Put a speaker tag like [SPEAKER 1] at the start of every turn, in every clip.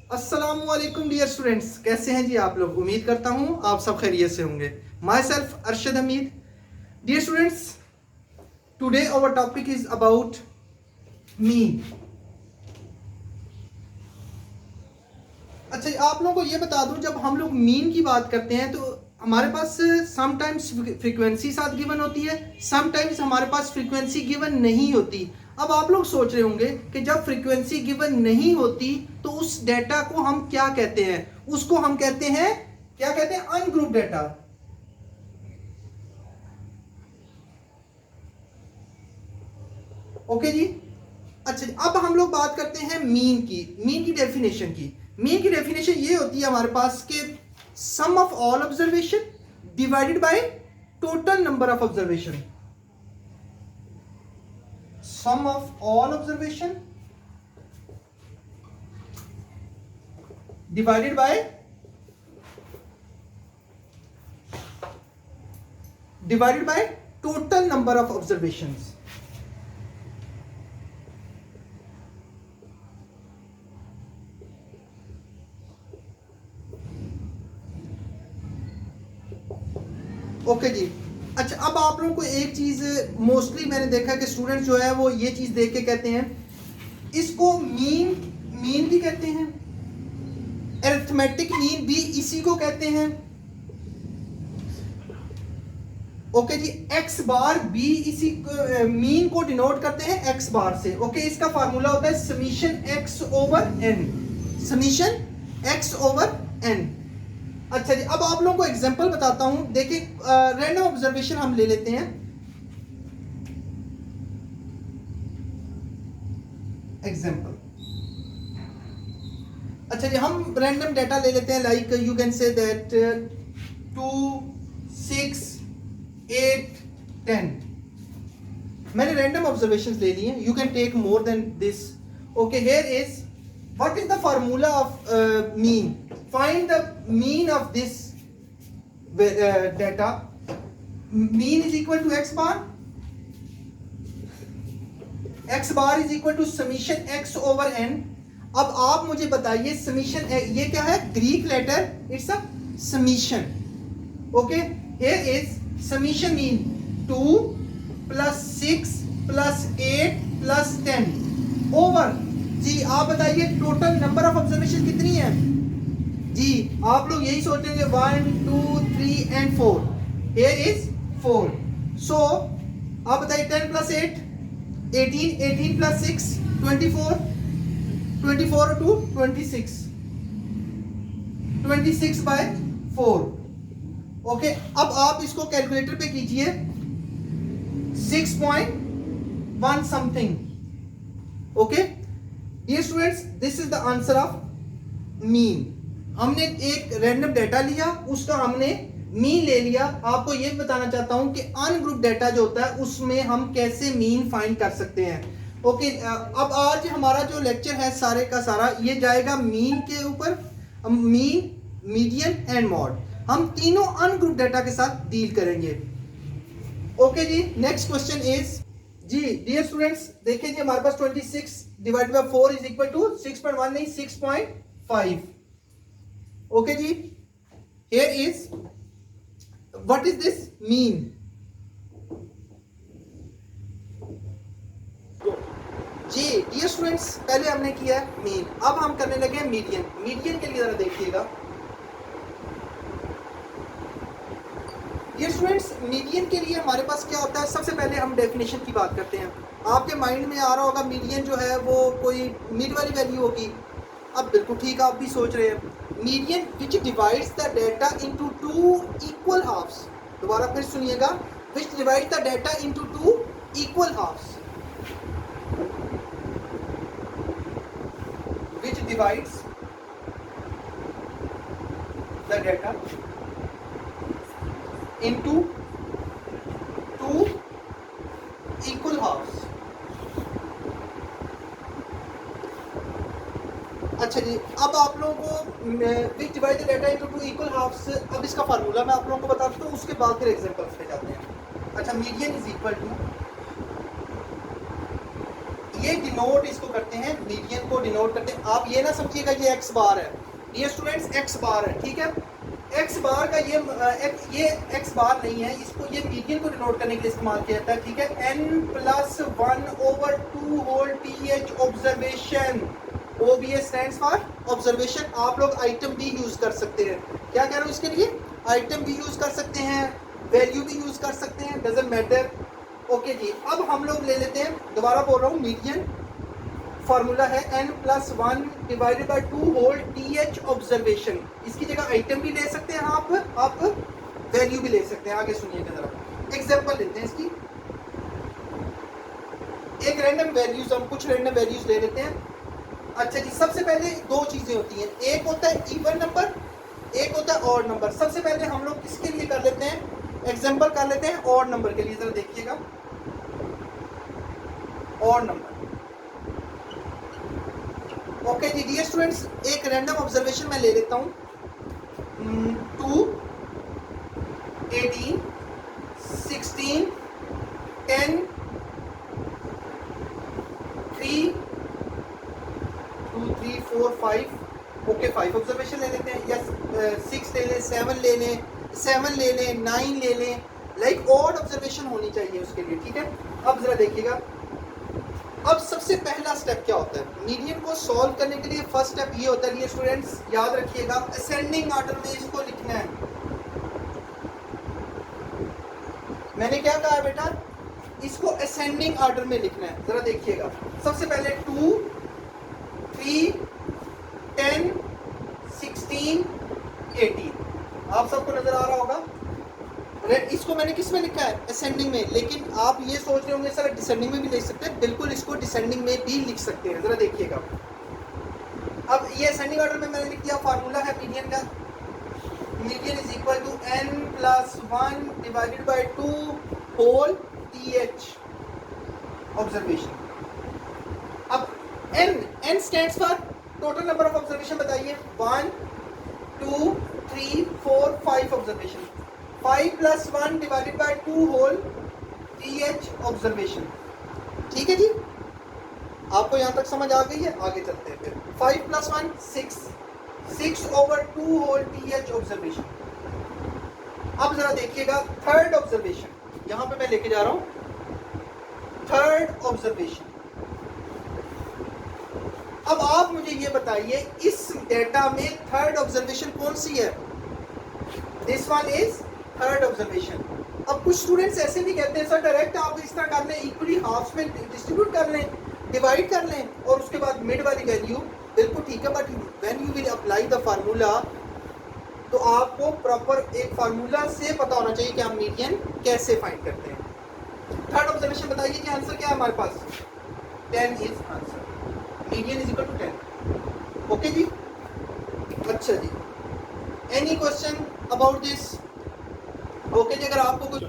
[SPEAKER 1] अस्सलामुअलैकुम dear students, कैसे हैं जी आप लोग। उम्मीद करता हूं आप सब खैरियत से होंगे। Myself Arshad Hamid. Dear students, today our topic is about mean. अच्छा, आप लोगों को ये बता दूं, जब हम लोग मीन की बात करते हैं तो हमारे पास समटाइम्स फ्रीक्वेंसी साथ गिवन होती है, समटाइम्स हमारे पास फ्रीक्वेंसी गिवन नहीं होती। अब आप लोग सोच रहे होंगे कि जब फ्रीक्वेंसी गिवन नहीं होती तो उस डेटा को हम क्या कहते हैं। उसको हम कहते हैं, क्या कहते हैं, अनग्रुप डेटा। ओके जी। अच्छा, अब हम लोग बात करते हैं मीन की। मीन की डेफिनेशन की। मीन की डेफिनेशन ये होती है हमारे पास कि sum of all observation divided by total number of observation. Sum of all observation divided by total number of observations. Okay जी। अच्छा, अब आप लोगों को एक चीज मोस्टली मैंने देखा कि स्टूडेंट जो है वो ये चीज देख के कहते हैं, इसको मीन भी कहते हैं, अरिथमेटिक मीन भी इसी को कहते हैं। ओके जी। एक्स बार भी इसी मीन को डिनोट करते हैं एक्स बार से। ओके, इसका फार्मूला होता है summation x over n. Summation x over n. अच्छा जी, अब आप लोगों को एग्जांपल बताता हूं। देखिए, रैंडम ऑब्जर्वेशन हम ले लेते हैं। एग्जांपल, अच्छा जी, हम रैंडम डेटा ले लेते हैं। Like you can say that 2, 6, 8, 10। मैंने रैंडम ऑब्जर्वेशंस ले लिए। You can take more than this. Okay, here is what is the formula of mean. Find the mean of this data. Mean is equal to x bar. X bar is equal to summation x over n. अब आप मुझे बताइए summation, ये क्या है, Greek letter, it's a summation. Okay, here is summation mean 2 plus 6 plus 8 plus 10 over जी। आप बताइए total number of observation कितनी है जी। आप लोग यही सोचेंगे 1, 2, 3 and 4। Here is 4। So आप बताइए 10 plus 8 18, 18 plus 6 24, 24 to 26, 26 by 4। Okay, अब आप इसको कैलकुलेटर पे कीजिए। 6.1 something. Okay dear students, this is the answer of mean. हमने एक रैंडम डेटा लिया, उसका हमने मीन ले लिया। आपको यह बताना चाहता हूं कि अनग्रुप डेटा जो होता है उसमें हम कैसे मीन फाइंड कर सकते हैं। ओके, अब आज हमारा जो लेक्चर है सारे का सारा ये जाएगा मीन के ऊपर। मीन, मीडियन एंड मॉड, हम तीनों अनग्रुप डेटा के साथ डील करेंगे। ओके जी, नेक्स्ट क्वेश्चन इज जी। डियर स्टूडेंट्स, देखिए जी, हमारे पास 26 divided by 4 is equal to 6.1 नहीं 6.5। ओके जी, here is what is this mean। जी डियर स्टूडेंट्स, पहले हमने किया है मीन, अब हम करने लगे मीडियन। मीडियन के लिए जरा देखिएगा डियर स्टूडेंट्स। मीडियन के लिए हमारे पास क्या होता है, सबसे पहले हम डेफिनेशन की बात करते हैं। आपके माइंड में आ रहा होगा मीडियन जो है वो कोई मिड वाली वैल्यू होगी। अब बिल्कुल ठीक, आप भी सोच रहे हैं median which divides the data into 2 equal halves. दोबारा फिर सुनिएगा, which divide the data into 2 equal halves. Which divides the data into 2 equal halves. अच्छा जी, अब आप लोगों को which divide the data into 2 equal halves, अब इसका फार्मूला मैं आप लोगों को बता दूं, तो उसके बाद फिर एग्जांपल्स पे जाते हैं। अच्छा, मीडियन इज इक्वल टू, ये डिनोट इसको करते हैं, मीडियन को डिनोट करते हैं। आप ये ना समझिएगा ये एक्स बार है, ये स्टूडेंट्स एक्स बार है, ठीक है। एक्स बार का ये एक्स बार नहीं है, इसको ये मीडियन को डिनोट करने के लिए इस्तेमाल किया जाता है, ठीक है। n+1/2 whole th observation, OBS stands for observation. आप लोग आइटम भी यूज कर सकते हैं, क्या कह रहा हूँ इसके लिए, आइटम भी यूज कर सकते हैं, वैल्यू भी यूज कर सकते हैं, डजंट मैटर। ओके जी, अब हम लोग ले लेते हैं, दोबारा बोल रहा हूँ, मीडियन फार्मूला है n+1/2 होल th ऑब्जर्वेशन। इसकी जगह आइटम भी ले सकते हैं आप वैल्यू भी ले सकते हैं। आगे सुनिएगा जरा, एग्जांपल लेते हैं इसकी। एक रैंडम वैल्यूज, हम कुछ रैंडम वैल्यूज ले लेते हैं। अच्छा जी, सबसे पहले दो चीजें होती हैं, एक होता है इवन नंबर, एक होता है ऑड नंबर। सबसे पहले हम लोग किसके लिए कर लेते हैं, एग्जांपल कर लेते हैं ऑड नंबर के लिए। जरा देखिएगा, ऑड नंबर। ओके जी डियर स्टूडेंट्स, एक रैंडम ऑब्जर्वेशन मैं ले लेता हूँ, 2, 18, 16, 10, 3, 2, 3, 4, 5। ओके 5 ऑब्जर्वेशन ले लेते हैं, या 6 ले लें, 7 ले लें, 7 ले लें, 9 ले लें, लाइक ऑड ऑब्जर्वेशन होनी चाहिए उसके लिए, ठीक है। अब जरा देखिएगा, अब सबसे पहला स्टेप क्या होता है मीडियन को सॉल्व करने के लिए। फर्स्ट स्टेप ये होता है, ये स्टूडेंट्स याद रखिएगा, असेंडिंग ऑर्डर में इसको लिखना है। मैंने क्या कहा बेटा, इसको असेंडिंग ऑर्डर में लिखना है। जरा देखिएगा, सबसे पहले 2, 3, 10, 16, 18। आप सबको नजर आ रहा होगा, इसको मैंने किस में लिखा है, असेंडिंग में। लेकिन आप ये सोच रहे होंगे सर डिसेंडिंग में भी लिख सकते हैं, बिल्कुल इसको डिसेंडिंग में भी लिख सकते हैं। जरा देखिएगा, अब ये असेंडिंग ऑर्डर में मैंने लिख दिया, फार्मूला है मीडियन का, median is equal to n+1/2 whole th observation. अब n stands for total number of observation, बताइए 1, 2, 3, 4, 5 ऑब्जर्वेशन। 5+1/2 होल th ऑब्जर्वेशन, ठीक है जी। आपको यहां तक समझ आ गई है, आगे चलते हैं फिर। 5+1 6, 6/2 होल th ऑब्जर्वेशन। अब जरा देखिएगा थर्ड ऑब्जर्वेशन, यहां पे मैं लेके जा रहा हूं थर्ड ऑब्जर्वेशन। अब आप मुझे ये बताइए, इस डेटा में थर्ड ऑब्जर्वेशन कौन सी है, this one is third observation. अब कुछ स्टूडेंट्स ऐसे भी कहते हैं सर डायरेक्ट आप इस तरह कर लें, इक्वली हाफ में डिस्ट्रीब्यूट कर लें, डिवाइड कर लें और उसके बाद मिड वाली वैल्यू, बिल्कुल ठीक है, but when you will apply the formula तो आपको प्रॉपर एक फार्मूला से पता होना चाहिए कि हम मीडियन कैसे फाइंड करते हैं। थर्ड ऑब्जर्वेशन बताइए कि आंसर क्या है हमारे पास, 10 is answer, median is equal to 10। Okay जी, अच्छा जी, any question about this? Okay जी, अगर आपको कुछ,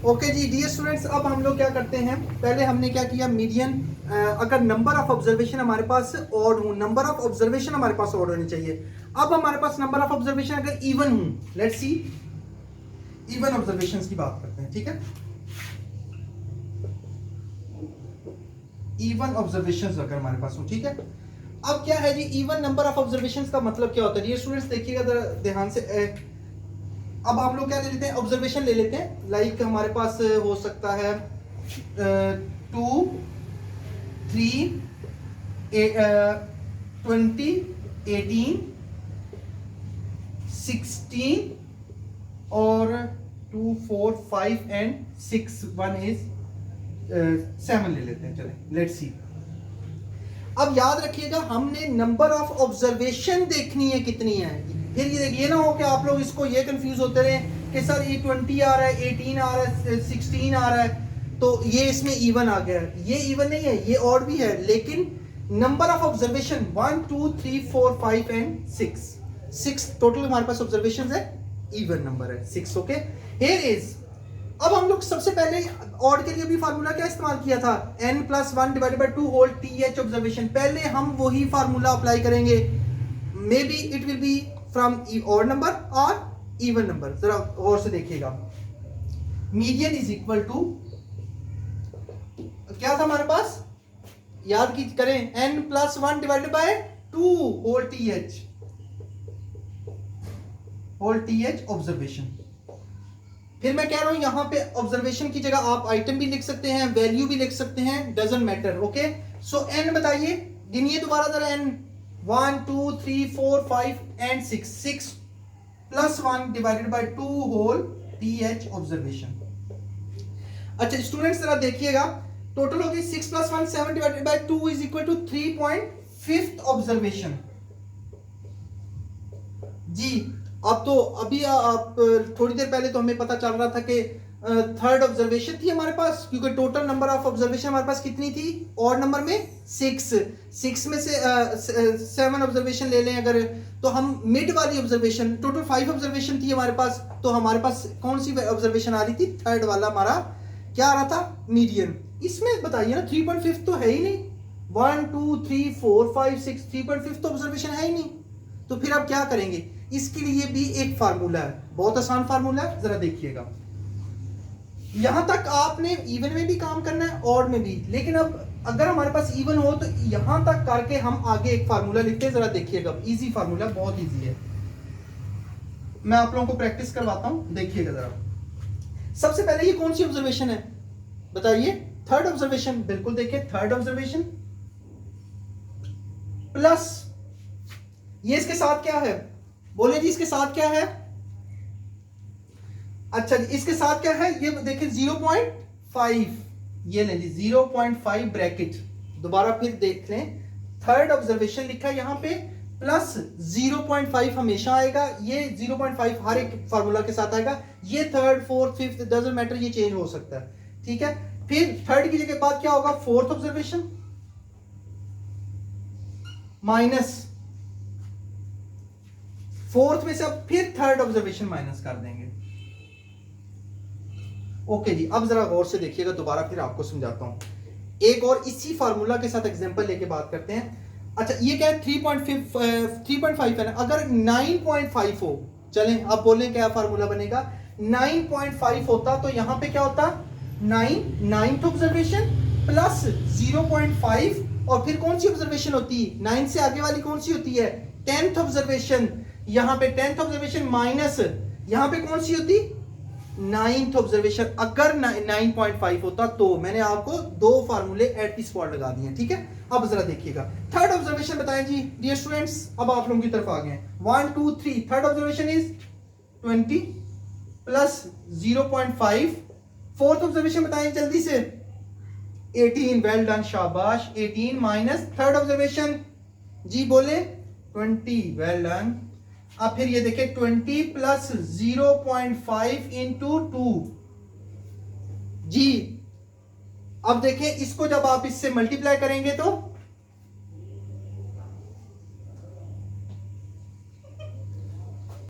[SPEAKER 1] ओके जी डियर स्टूडेंट्स, अब हम लोग क्या करते हैं, पहले हमने क्या किया, मीडियन अगर नंबर ऑफ ऑब्जर्वेशन हमारे पास ऑड हो, नंबर ऑफ ऑब्जर्वेशन हमारे पास ऑड होनी चाहिए। अब हमारे पास नंबर ऑफ ऑब्जर्वेशन अगर इवन हो, लेट्स सी इवन ऑब्जर्वेशंस की बात करते हैं, ठीक है। इवन ऑब्जर्वेशंस अगर हमारे पास हो, ठीक है। अब क्या है जी, इवन नंबर ऑफ ऑब्जर्वेशंस का मतलब क्या होता है ये स्टूडेंट्स देखिएगा ध्यान से। अब आप लोग क्या ले लेते हैं, ऑब्जर्वेशन ले लेते हैं, लाइक हमारे पास हो सकता है 2, 3, 20, 18, 16 और 2, 4, 5 एंड 6, 1 इज 7 ले लेते हैं, चलें लेट्स सी। अब याद रखिएगा हमने नंबर ऑफ ऑब्जर्वेशन देखनी है कितनी है, फिर ये ना हो कि आप लोग इसको ये कंफ्यूज होते रहे कि सर ये 20 आ रहा है, 18 आ रहा है, 16 आ रहा है, तो ये इसमें इवन आ गया है। ये इवन नहीं है, ये ऑड भी है, लेकिन number of observation 1, 2, 3, 4, 5 and 6 total हमारे पास ऑब्जर्वेशन है, इवन नंबर है 6। ओके, हियर इज, अब हम लोग सबसे पहले ऑड के लिए भी फार्मूला क्या इस्तेमाल किया था, n+1/2 होल th ऑब्जर्वेशन। पहले हम वही फार्मूला अप्लाई करेंगे, may be it will be from odd number और इवन नंबर। जरा और से देखिएगा, मीडियन इज इक्वल टू क्या था हमारे पास, याद की करें, n+1 divided by 2 whole th observation. फिर मैं कह रहा हूं यहां पे ऑब्जर्वेशन की जगह आप आइटम भी लिख सकते हैं, वैल्यू भी लिख सकते हैं, doesn't matter. Okay, so n बताइए, गिनिए दोबारा जरा n। 1 2 3 4 5 and 6, 6 + 1 divided by 2 whole th observation. अच्छा स्टूडेंट्स जरा देखिएगा, टोटल हो गई 6 + 1 7 divided by 2 is equal to 3.5 observation. जी अब तो अभी आप थोड़ी देर पहले तो हमें पता चल रहा था कि थर्ड ऑब्जर्वेशन थी हमारे पास, क्योंकि टोटल नंबर ऑफ ऑब्जर्वेशन हमारे पास कितनी थी, और नंबर में 6 में से 7 ऑब्जर्वेशन ले लें अगर, तो हम मिड वाली ऑब्जर्वेशन, टोटल 5 ऑब्जर्वेशन थी हमारे पास, तो हमारे पास कौन सी ऑब्जर्वेशन आ रही थी, थर्ड वाला हमारा क्या आ रहा था, मीडियन। इसमें बताइए ना 3.5 तो है ही नहीं, 1 2 3 4 5 6 3.5 तो ऑब्जर्वेशन है ही नहीं, तो फिर आप क्या करेंगे। इसके लिए भी एक फार्मूला है, बहुत आसान फार्मूला है, जरा देखिएगा। यहां तक आपने इवन में भी काम करना है, ऑड में भी, लेकिन अब अगर हमारे पास इवन हो तो यहां तक करके हम आगे एक फार्मूला लिखते हैं, जरा देखिएगा। इजी फार्मूला, बहुत इजी है, मैं आप लोगों को प्रैक्टिस करवाता हूं, देखिएगा जरा। सबसे पहले ये कौन सी ऑब्जर्वेशन है बताइए, थर्ड ऑब्जर्वेशन। बिल्कुल देखिए, थर्ड ऑब्जर्वेशन प्लस ये इसके साथ क्या है, बोले जी इसके साथ क्या है। अच्छा जी इसके साथ क्या है, ये देखिए 0.5, ये लें जी 0.5 ब्रैकेट, दोबारा फिर देख लें, थर्ड ऑब्जर्वेशन लिखा है यहां पे, प्लस 0.5 हमेशा आएगा, ये 0.5 हर एक फार्मूला के साथ आएगा, ये third fourth fifth doesn't matter, ये चेंज हो सकता है, ठीक है। फिर थर्ड की जगह बाद क्या होगा, फोर्थ ऑब्जर्वेशन माइनस, फोर्थ में से अब फिर थर्ड ऑब्जर्वेशन माइनस कर देंगे। ओके जी, अब जरा गौर से देखिएगा, दोबारा फिर आपको समझाता हूं, एक और इसी फार्मूला के साथ एग्जांपल लेके बात करते हैं। अच्छा ये क्या है, 3.5 है ना, अगर 9.5 हो, चलें अब बोलें क्या फार्मूला बनेगा, 9.5 होता तो यहां पे क्या होता, 9th ऑब्जर्वेशन प्लस 0.5, और फिर कौन सी ऑब्जर्वेशन होती है, 9 से आगे वाली कौन सी होती है, 10th ऑब्जर्वेशन। यहां पे 10th ऑब्जर्वेशन माइनस, यहां पे कौन सी होती, 9th ऑब्जर्वेशन। अगर 9.5 होता तो मैंने आपको दो फार्मूले एट दी स्पॉट लगा दिए, ठीक है। अब जरा देखिएगा, थर्ड ऑब्जर्वेशन बताएं जी डियर स्टूडेंट्स, अब आप लोगों की तरफ आ गए, 1 2 3, third observation is 20 plus 0.5, fourth observation बताएं जल्दी से, 18, वेल डन शाबाश, 18 माइनस थर्ड ऑब्जर्वेशन, जी बोले 20, वेल डन। अब फिर ये देखिए 20 प्लस 0.5 इंटू 2, जी अब देखें इसको जब आप इससे मल्टीप्लाई करेंगे तो